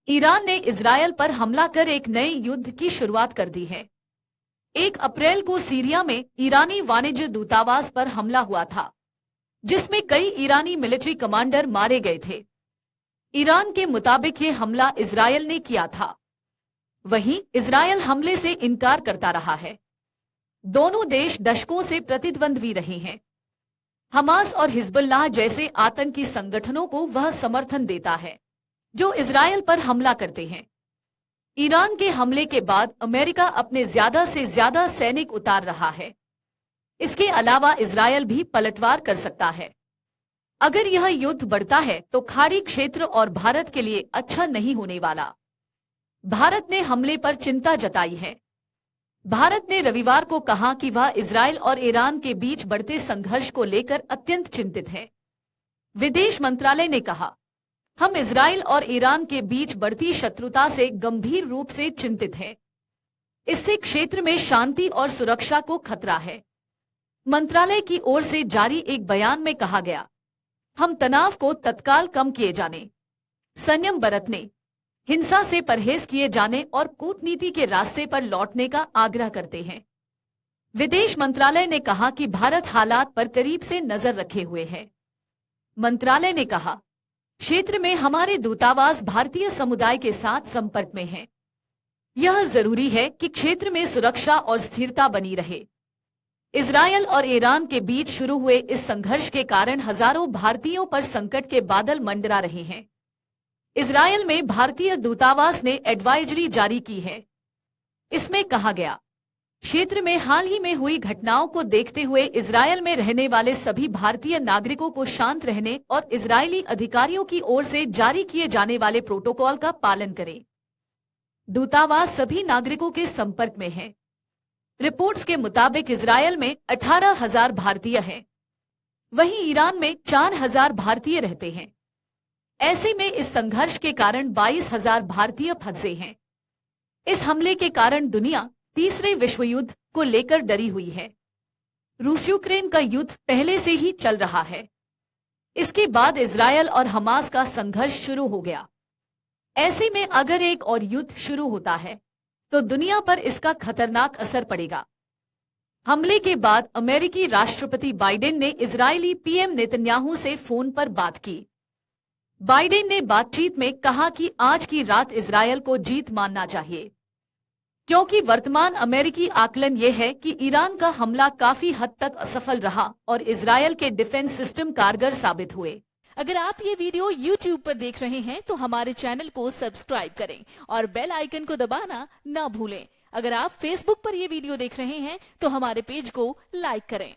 Iran ने Israel पर हमला कर एक नए युद्ध की शुरुआत कर दी है। 1 अप्रैल को सीरिया में ईरानी वाणिज्य दूतावास पर हमला हुआ था, जिसमें कई ईरानी मिलिट्री कमांडर मारे गए थे। ईरान के मुताबिक ये हमला इजरायल ने किया था। वहीं इजरायल हमले से इनकार करता रहा है। दोनों देश दशकों से प्रतिद्वंद्वी रहे हैं। हमास और हिजबुल्लाह जैसे आतंकी संगठनों को वह समर्थन देता है जो इजरायल पर हमला करते हैं। ईरान के हमले के बाद अमेरिका अपने ज्यादा से ज्यादा सैनिक उतार रहा है। इसके अलावा इजरायल भी पलटवार कर सकता है। अगर यह युद्ध बढ़ता है तो खाड़ी क्षेत्र और भारत के लिए अच्छा नहीं होने वाला। भारत ने हमले पर चिंता जताई है। भारत ने रविवार को कहा कि वह इजरायल और ईरान के बीच बढ़ते संघर्ष को लेकर अत्यंत चिंतित है। विदेश मंत्रालय ने कहा, हम इजरायल और ईरान के बीच बढ़ती शत्रुता से गंभीर रूप से चिंतित हैं। इससे क्षेत्र में शांति और सुरक्षा को खतरा है। मंत्रालय की ओर से जारी एक बयान में कहा गया, हम तनाव को तत्काल कम किए जाने, संयम बरतने, हिंसा से परहेज किए जाने और कूटनीति के रास्ते पर लौटने का आग्रह करते हैं। विदेश मंत्रालय ने कहा कि भारत हालात पर करीब से नजर रखे हुए है। मंत्रालय ने कहा, क्षेत्र में हमारे दूतावास भारतीय समुदाय के साथ संपर्क में हैं। यह जरूरी है कि क्षेत्र में सुरक्षा और स्थिरता बनी रहे। इजरायल और ईरान के बीच शुरू हुए इस संघर्ष के कारण हजारों भारतीयों पर संकट के बादल मंडरा रहे हैं। इजरायल में भारतीय दूतावास ने एडवाइजरी जारी की है। इसमें कहा गया, क्षेत्र में हाल ही में हुई घटनाओं को देखते हुए इजरायल में रहने वाले सभी भारतीय नागरिकों को शांत रहने और इजरायली अधिकारियों की ओर से जारी किए जाने वाले प्रोटोकॉल का पालन करें। दूतावास सभी नागरिकों के संपर्क में है। रिपोर्ट्स के मुताबिक इजरायल में 18,000 भारतीय हैं, वहीं ईरान में 4,000 भारतीय रहते हैं। ऐसे में इस संघर्ष के कारण 22,000 भारतीय फंसे हैं। इस हमले के कारण दुनिया तीसरे विश्व युद्ध को लेकर डरी हुई है। रूस यूक्रेन का युद्ध पहले से ही चल रहा है। इसके बाद इजरायल और हमास का संघर्ष शुरू हो गया। ऐसे में अगर एक और युद्ध शुरू होता है तो दुनिया पर इसका खतरनाक असर पड़ेगा। हमले के बाद अमेरिकी राष्ट्रपति बाइडेन ने इजरायली पीएम नेतन्याहू से फोन पर बात की। बाइडेन ने बातचीत में कहा कि आज की रात इजरायल को जीत मानना चाहिए, क्योंकि वर्तमान अमेरिकी आकलन ये है कि ईरान का हमला काफी हद तक असफल रहा और इजरायल के डिफेंस सिस्टम कारगर साबित हुए। अगर आप ये वीडियो YouTube पर देख रहे हैं तो हमारे चैनल को सब्सक्राइब करें और बेल आइकन को दबाना ना भूलें। अगर आप Facebook पर ये वीडियो देख रहे हैं तो हमारे पेज को लाइक करें।